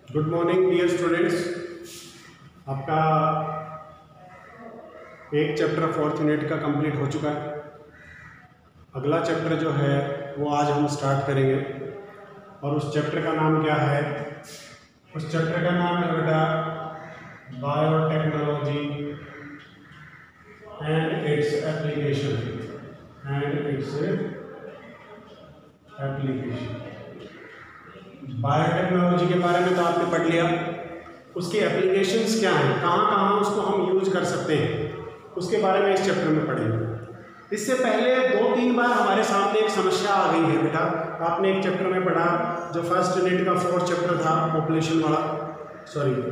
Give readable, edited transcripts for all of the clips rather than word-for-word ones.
Good morning dear students. आपका एक chapter fourth unit का कंप्लीट हो चुका है। अगला चैप्टर जो है वो आज हम स्टार्ट करेंगे और उस चैप्टर का नाम क्या है? उस चैप्टर का नाम है बेटा biotechnology and its application. Biotechnology के बारे में तो आपने पढ़ लिया, उसकी एप्लीकेशंस क्या हैं, कहाँ कहाँ उसको हम यूज कर सकते हैं, उसके बारे में इस चैप्टर में पढ़ेंगे। इससे पहले 2-3 बार हमारे सामने एक समस्या आ गई है बेटा। आपने एक चैप्टर में पढ़ा जो फर्स्ट यूनिट का फोर्थ चैप्टर था पॉपुलेशन वाला,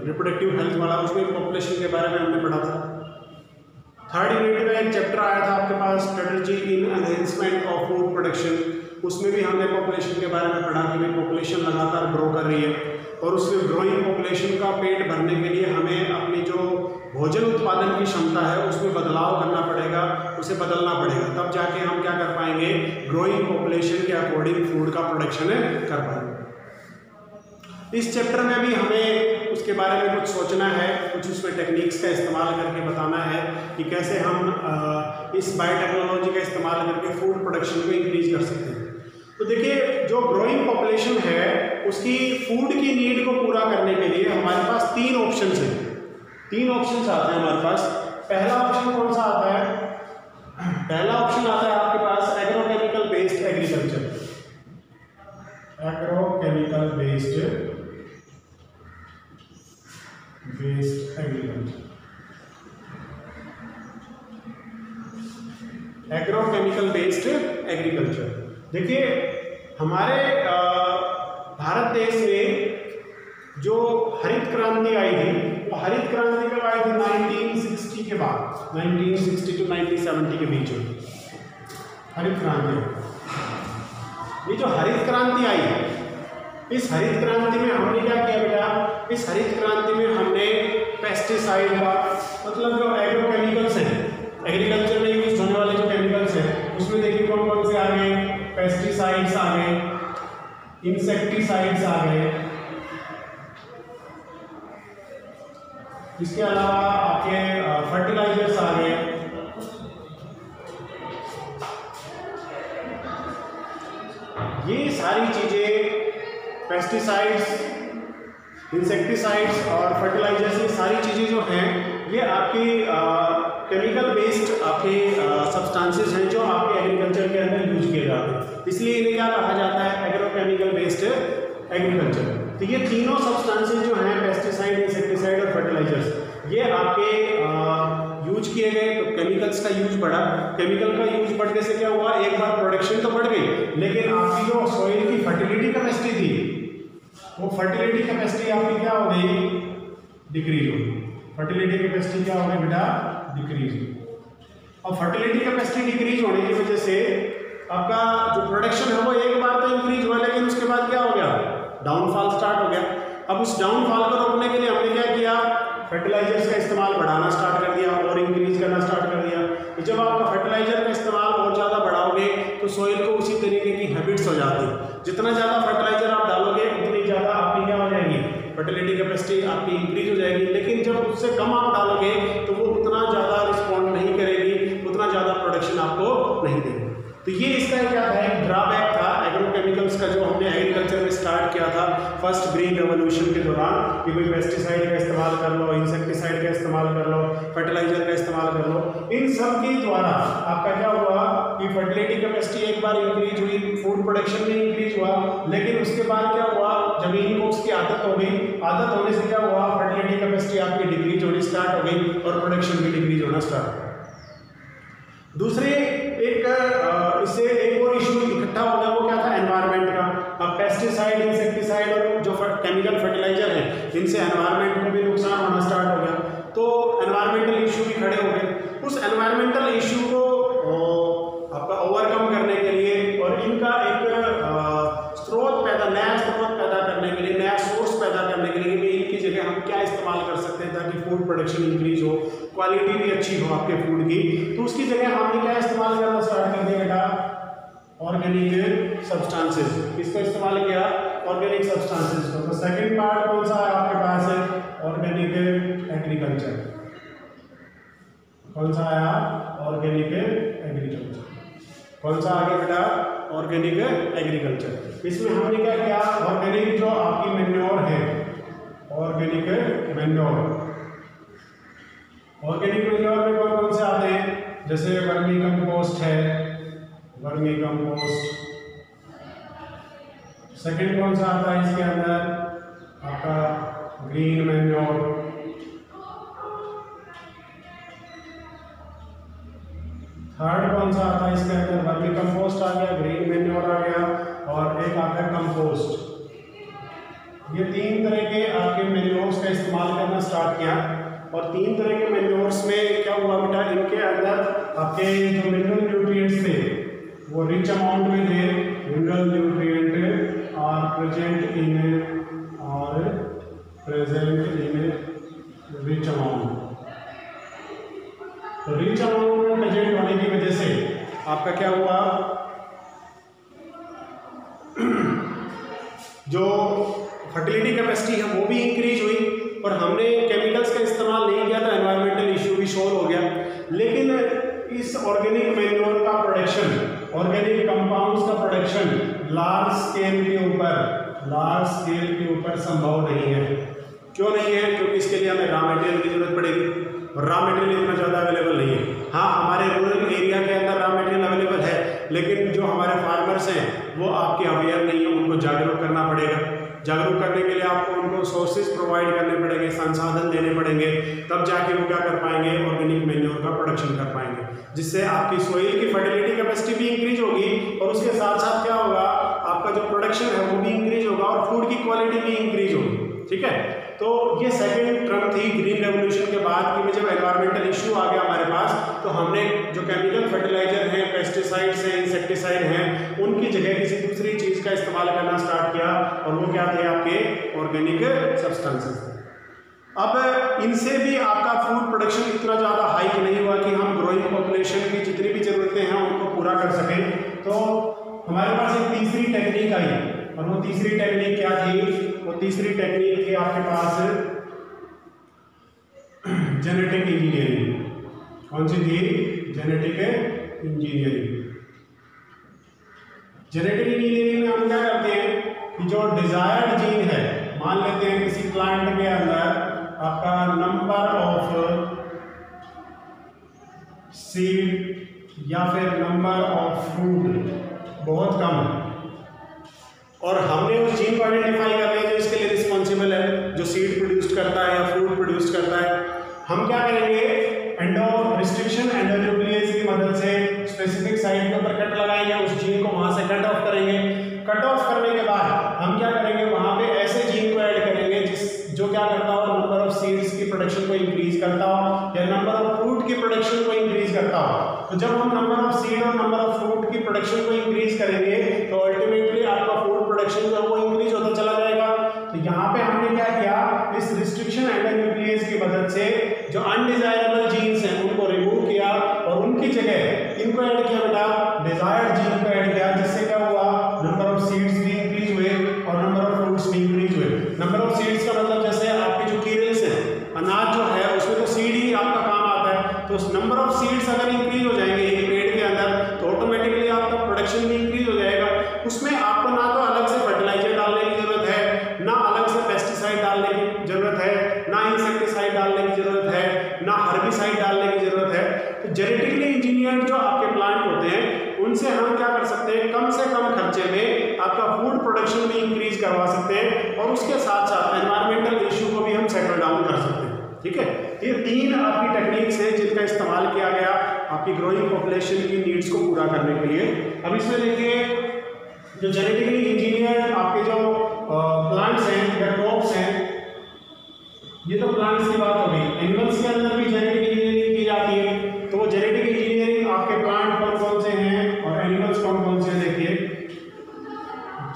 रिप्रोडक्टिव हेल्थ वाला, उसमें पॉपुलेशन के बारे में हमने पढ़ा था। थर्ड यूनिट में एक चैप्टर आया था आपके पास strategy in enhancement of food production, उसमें भी हमने पॉपुलेशन के बारे में पढ़ा कि भाई पॉपुलेशन लगातार ग्रो कर रही है और उसमें ग्रोइंग पॉपुलेशन का पेट भरने के लिए हमें अपनी जो भोजन उत्पादन की क्षमता है उसमें बदलाव करना पड़ेगा, उसे बदलना पड़ेगा, तब जाके हम क्या कर पाएंगे, ग्रोइंग पॉपुलेशन के अकॉर्डिंग फूड का प्रोडक्शन कर पाएंगे। इस चैप्टर में भी हमें उसके बारे में कुछ सोचना है, कुछ उसमें टेक्निक्स का इस्तेमाल करके बताना है कि कैसे हम इस बायोटेक्नोलॉजी का इस्तेमाल करके फूड प्रोडक्शन को इंक्रीज कर सकते हैं। तो देखिए, जो ग्रोइंग पॉपुलेशन है उसकी फूड की नीड को पूरा करने के लिए हमारे पास 3 ऑप्शंस हैं। 3 ऑप्शंस आते हैं हमारे पास। पहला ऑप्शन कौन सा आता है? पहला ऑप्शन आता है आपके पास agrochemical based agriculture. Agrochemical based agriculture. Agrochemical based agriculture. देखिए, हमारे भारत देश में जो हरित क्रांति आई थी, वो हरित क्रांति कब आई थी? 1960 के बाद, 1960 to 1970 के बीच में हरित क्रांति। ये जो हरित क्रांति आई, इस हरित क्रांति में हमने क्या किया बेटा? इस हरित क्रांति में हमने पेस्टिसाइड का, मतलब जो एग्रोकेमिकल्स हैं, एग्रीकल्चर में यूज होने वाले जो केमिकल्स हैं, उसमें देखिए कौन कौन से आ गए? पेस्टिसाइड्स आ गए, इंसेक्टिसाइड्स आ गए, इसके अलावा आपके फर्टिलाइजर्स आ गए। ये सारी चीजें, पेस्टिसाइड्स, इंसेक्टिसाइड्स और फर्टिलाइजर्स, ये सारी चीजें जो हैं ये आपकी केमिकल बेस्ड आपके सब्सटेंसेस हैं जो आपके एग्रीकल्चर के अंदर यूज किए जाते हैं, इसलिए इन्हें क्या कहा जाता है? Agrochemical based agriculture. तो ये तीनों सब्सटेंसेस जो हैं, पेस्टिसाइड, इंसेक्टिसाइड और फर्टिलाइजर्स, ये आपके यूज किए गए। तो केमिकल्स का यूज बढ़ा, केमिकल का यूज बढ़ने से क्या हुआ? एक बार प्रोडक्शन तो बढ़ गई, लेकिन आपकी जो सॉइल की फर्टिलिटी कैपेसिटी थी, वो फर्टिलिटी कैपेसिटी आपकी क्या हो गई? डिक्रीज हो गई। फर्टिलिटी कैपेसिटी क्या हो गई बेटा? डिक्रीज। और फर्टिलिटी कैपेसिटी डिक्रीज होने की वजह से आपका जो प्रोडक्शन है वो एक बार तो इंक्रीज हुआ, लेकिन उसके बाद क्या हो गया? डाउनफॉल स्टार्ट हो गया। अब उस डाउनफॉल को रोकने के लिए हमने क्या किया? फर्टिलाइजर्स का इस्तेमाल बढ़ाना स्टार्ट कर दिया और इंक्रीज करना स्टार्ट कर दिया। तो जब आपका फर्टिलाइजर का इस्तेमाल और ज़्यादा बढ़ाओगे तो सॉइल को उसी तरीके की हैबिट्स हो जाती है। जितना ज़्यादा फर्टिलाइजर आप डालोगे उतनी ज़्यादा आपकी क्या हो जाएगी? फर्टिलिटी कैपेसिटी आपकी इंक्रीज हो जाएगी। लेकिन जब उससे कम आप डालोगे तो वो उतना ज़्यादा रिस्पॉन्ड नहीं करेगी, उतना ज़्यादा प्रोडक्शन आपको नहीं देगी। तो ये इसका क्या था? एक ड्रॉबैक था एग्रोकेमिकल्स का, जो हमने एग्रीकल्चर में स्टार्ट किया था फर्स्ट ग्रीन रेवोल्यूशन के दौरान कि भाई पेस्टिसाइड का इस्तेमाल कर लो, इंसेक्टिसाइड का इस्तेमाल कर लो, फर्टिलाइजर का इस्तेमाल कर लो। इन सब के द्वारा आपका क्या हुआ कि फर्टिलिटी कैपेसिटी एक बार इंक्रीज हुई, फूड प्रोडक्शन में इंक्रीज हुआ, लेकिन उसके बाद क्या हुआ? जमीन को उसकी आदत हो गई, आदत होने से क्या हुआ? फर्टिलिटी कैपेसिटी आपकी डिक्रीज होनी स्टार्ट हो गई और प्रोडक्शन भी डिक्रीज होना स्टार्ट हो गया। दूसरे इससे एक और इशू इकट्ठा हो गया, वो क्या था? एनवायरनमेंट का। अब पेस्टिसाइड, इंसेक्टिसाइड और जो केमिकल फर्टिलाइजर है, इनसे एनवायरनमेंट को भी नुकसान होना स्टार्ट हो गया, तो एनवायरमेंटल इशू भी खड़े हो गए। उस एनवायरमेंटल इशू को आपका ओवरकम करने के लिए और इनका एक नया स्रोत पैदा करने के लिए, नया सोर्स पैदा करने के लिए इनकी जगह हम क्या इस्तेमाल कर सकते हैं ताकि फूड प्रोडक्शन इंक्रीज हो, क्वालिटी भी अच्छी हो आपके फूड की, तो उसकी जगह हमने क्या इस्तेमाल करना स्टार्ट कर दिया बेटा? Organic substances. किसको इस्तेमाल किया? ऑर्गेनिक सब्सटेंसेस को। सेकंड पार्ट कौन सा है आपके पास है? Organic agriculture. कौन सा आया? Organic agriculture. कौन सा आगे बेटा? Organic agriculture. इसमें हमने क्या किया? ऑर्गेनिक जो आपकी मैन्योर है, ऑर्गेनिक मैन्योर, ऑर्गेनिक मैन्योर में कौन कौन से आते हैं? जैसे वर्मी कंपोस्ट है, वर्मी कंपोस्ट। सेकंड कौन सा आता है इसके अंदर? आपका ग्रीन मैन्योर। थर्ड कौन सा आता है इसके अंदर? वर्मी कंपोस्ट आ गया, ग्रीन मैन्योर आ गया, और एक आता है कंपोस्ट। ये तीन तरह के आपके मैन्योर्स का इस्तेमाल करना स्टार्ट किया, और तीन तरह के मैन्योर्स में क्या हुआ बेटा? इनके अंदर आपके जो मिनरल न्यूट्रिएंट्स थे वो रिच अमाउंट में थे। Mineral nutrient are present in rich amount. तो रिच अमाउंट में प्रेजेंट होने की वजह से आपका क्या हुआ? जो फर्टिलिटी कैपेसिटी है वो भी इंक्रीज हुई, और हमने केमिकल्स का इस्तेमाल नहीं किया था, एनवायरमेंटल इश्यू भी सॉल्व हो गया। लेकिन इस ऑर्गेनिक मैन्योर का प्रोडक्शन, ऑर्गेनिक कंपाउंड्स का प्रोडक्शन लार्ज स्केल के ऊपर संभव नहीं है। क्यों नहीं है? क्योंकि इसके लिए हमें रॉ मटेरियल की जरूरत पड़ेगी, और रॉ मटेरियल इतना ज़्यादा अवेलेबल नहीं है। हाँ, हमारे रूरल एरिया के अंदर रॉ मटेरियल अवेलेबल है, लेकिन जो हमारे फार्मर्स हैं वो आपके अवेयर नहीं है, उनको जागरूक करना पड़ेगा। जागरूक करने के लिए आपको उनको सोर्सेज प्रोवाइड करने पड़ेंगे, संसाधन देने पड़ेंगे, तब जाके वो क्या कर पाएंगे? ऑर्गेनिक मैन्योर का प्रोडक्शन कर पाएंगे, जिससे आपकी सोइल की फर्टिलिटी कैपेसिटी भी इंक्रीज होगी, और उसके साथ साथ क्या होगा? आपका जो प्रोडक्शन है वो भी इंक्रीज होगा, और फूड की क्वालिटी भी इंक्रीज होगी। ठीक है, तो ये सेकंड टर्म थी ग्रीन रेवोल्यूशन के बाद कि जब एनवायरमेंटल इश्यू आ गया हमारे पास, तो हमने जो केमिकल फर्टिलाइजर हैं, पेस्टिसाइड्स हैं, इंसेक्टिसाइड हैं, उनकी जगह किसी दूसरी चीज़ का इस्तेमाल करना स्टार्ट किया, और वो क्या थे? आपके ऑर्गेनिक सब्सटेंसेस। अब इनसे भी आपका फूड प्रोडक्शन इतना ज़्यादा हाई नहीं हुआ कि हम ग्रोइंग पॉपुलेशन की जितनी भी ज़रूरतें हैं उनको पूरा कर सकें। तो हमारे पास एक तीसरी टेक्निक आई, और वो तीसरी टेक्निक क्या थी? वो तीसरी टेक्निक थी आपके पास जेनेटिक इंजीनियरिंग। कौन सी थी? Genetic engineering. जेनेटिक इंजीनियरिंग में हम क्या करते हैं कि जो डिजायर्ड जीन है, मान लेते हैं किसी प्लांट के अंदर आपका नंबर ऑफ सीड या फिर नंबर ऑफ फ्रूट बहुत कम है, और हमने उस जीन को आइडेंटिफाई कर लिया जो इसके लिए रिस्पॉन्सिबल है, जो सीड प्रोड्यूस करता है या फ्रूट प्रोड्यूस करता है। हम क्या करेंगे? रिस्ट्रिक्शन एंडोन्यूक्लियस की मदद से स्पेसिफिक साइट के ऊपर कट लगाएंगे, उस जीन को वहां से कट ऑफ करेंगे। कट ऑफ करने के बाद हम क्या करेंगे? वहां पे ऐसे जीन को ऐड करेंगे जो क्या करता हो? नंबर ऑफ सीड्स की प्रोडक्शन को इंक्रीज करता हो, या नंबर ऑफ फ्रूट की प्रोडक्शन को इंक्रीज करता हो। तो जब हम नंबर ऑफ सीड और नंबर ऑफ फ्रूट की प्रोडक्शन को इंक्रीज करेंगे, तो अल्टीमेटली आपका फूड प्रोडक्शन जो है वो इंक्रीज होता चला जाएगा। तो यहाँ पे हमने क्या किया? इस रिस्ट्रिक्शन एंडोन्यूक्लियस की मदद से जो अनडिजायरेबल जीन्स हैं उनको रिमूव किया, और उनकी जगह इनको ऐड किया बेटा, डिजायर्ड जीन को ऐड किया, जिससे क्या हुआ? नंबर ऑफ सीड्स भी इंक्रीज हुए और नंबर ऑफ फ्रूट्स भी इंक्रीज हुए। नंबर ऑफ सीड्स का मतलब जैसे आपके जो कीरल्स हैं, अनाज जो है उसमें तो सीड ही आपका काम आता है, तो नंबर ऑफ सीड्स अगर इंक्रीज हो जाएंगे एक पेड़ के अंदर, तो ऑटोमेटिकली आपका प्रोडक्शन भी इंक्रीज हो जाएगा। उसमें आपको ना तो अलग से फर्टिलाइजर डालने की जरूरत है, ना अलग से पेस्टिसाइड डालने की जरूरत है, ना इंसेक्टिसाइड डालने की जरूरत है, ना हर्बिसाइड डालने की जरूरत है। तो जेनेटिकली इंजीनियर्ड जो आपके प्लांट होते हैं, उनसे हम क्या कर सकते हैं? कम से कम खर्चे में आपका फूड प्रोडक्शन भी इंक्रीज करवा सकते हैं, और उसके साथ साथ एनवायरमेंटल इश्यू को भी हम सेटल डाउन कर सकते हैं। ठीक है, ये तीन आपकी टेक्निक्स है जिनका इस्तेमाल किया गया आपकी ग्रोइंग पॉपुलेशन की नीड्स को पूरा करने के लिए। अब इसमें देखिए, जो जेनेटिकली इंजीनियर आपके जो प्लांट्स हैं या क्रॉप्स हैं, ये तो प्लांट्स की बात हो गई। एनिमल्स के अंदर भी जेनेटिक इंजीनियरिंग की जाती है, तो वो जेनेटिक इंजीनियरिंग आपके प्लांट कौन कौन से हैं और एनिमल्स कौन कौन से? देखिए,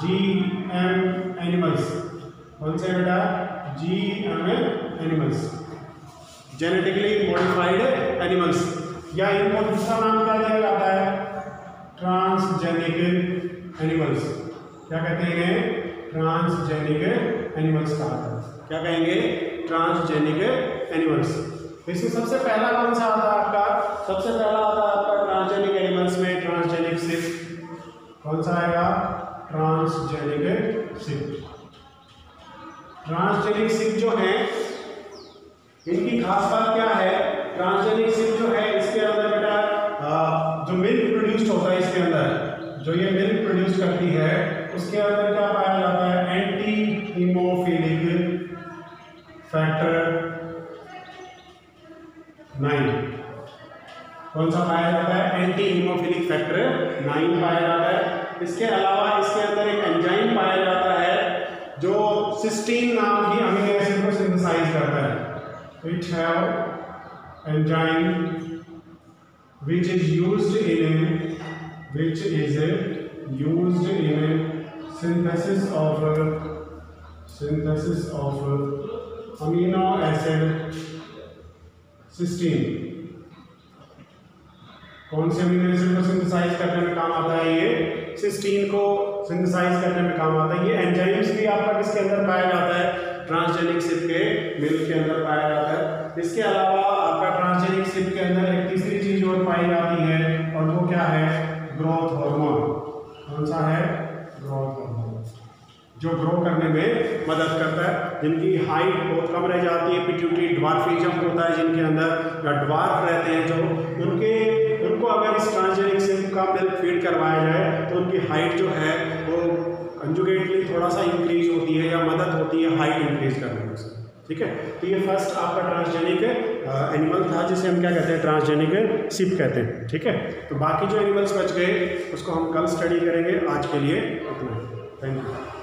GM एनिमल्स। कौन से बेटा? GM animals, genetically modified animals, या इनको दूसरा नाम क्या दिया जाता है? Transgenic animals. क्या कहते हैं? ट्रांसजेनिक एनिमल्स कहा जाता है। क्या कहेंगे? Transgenic animals. इसमें सबसे पहला कौन सा आता है आपका? सबसे पहला आता है आपका ट्रांसजेनिक एनिमल्स में ट्रांसजेनिक सिप। कौन सा आएगा? Transgenic SIP. ट्रांसजेनिक सिप जो है इनकी खास बात क्या है? ट्रांसजेनिक सिप जो है इसके अंदर बेटा जो मिल्क प्रोड्यूस्ड होता है, इसके अंदर जो ये मिल्क प्रोड्यूस करती है उसके अंदर क्या पाया जाता है? Anti haemophilic factor 9। कौन सा पाया जाता है? एंटी हीमोफिलिक फैक्टर 9 पाया जाता है। इसके अलावा इसके अंदर एक एंजाइम पाया जाता है जो सिस्टीन नाम की अमीनो एसिड को सिंथेसाइज करता है। It have enzyme which is used in synthesis of amino acid cysteine। कौन से अमीनो एसिड को सिंथेसाइज करने में काम आता है? ये सिस्टीन को सिंथेसाइज करने में काम आता है। ये एंजाइम्स भी आपका किसके अंदर पाया जाता है? ट्रांसजेनिक सिप के मिल्क के अंदर पाया जाता है। इसके अलावा आपका ट्रांसजेनिक सिप के अंदर एक तीसरी चीज और पाई जाती है और वो क्या है? Growth hormone. कौन सा है? ग्रोथ हार्मोन, जो ग्रो करने में मदद करता है। जिनकी हाइट बहुत कम रह जाती है, पिट्यूटरी ड्वार्फिज्म होता है जिनके अंदर, या ड्वार्फ रहते हैं जो, उनको अगर इस ट्रांसजेनिक सिप का मिल्क फीड करवाया जाए तो उनकी हाइट जो है वो कंजुगेटली थोड़ा सा इंक्रीज होती है या मदद होती है हाइट इंक्रीज करने में। ठीक है, तो ये फर्स्ट आपका ट्रांसजेनिक एनिमल था जिसे हम क्या कहते हैं? ट्रांसजेनिक सिप कहते हैं। ठीक है, तो बाकी जो एनिमल्स बच गए उसको हम कल स्टडी करेंगे। आज के लिए इतना। Thank you.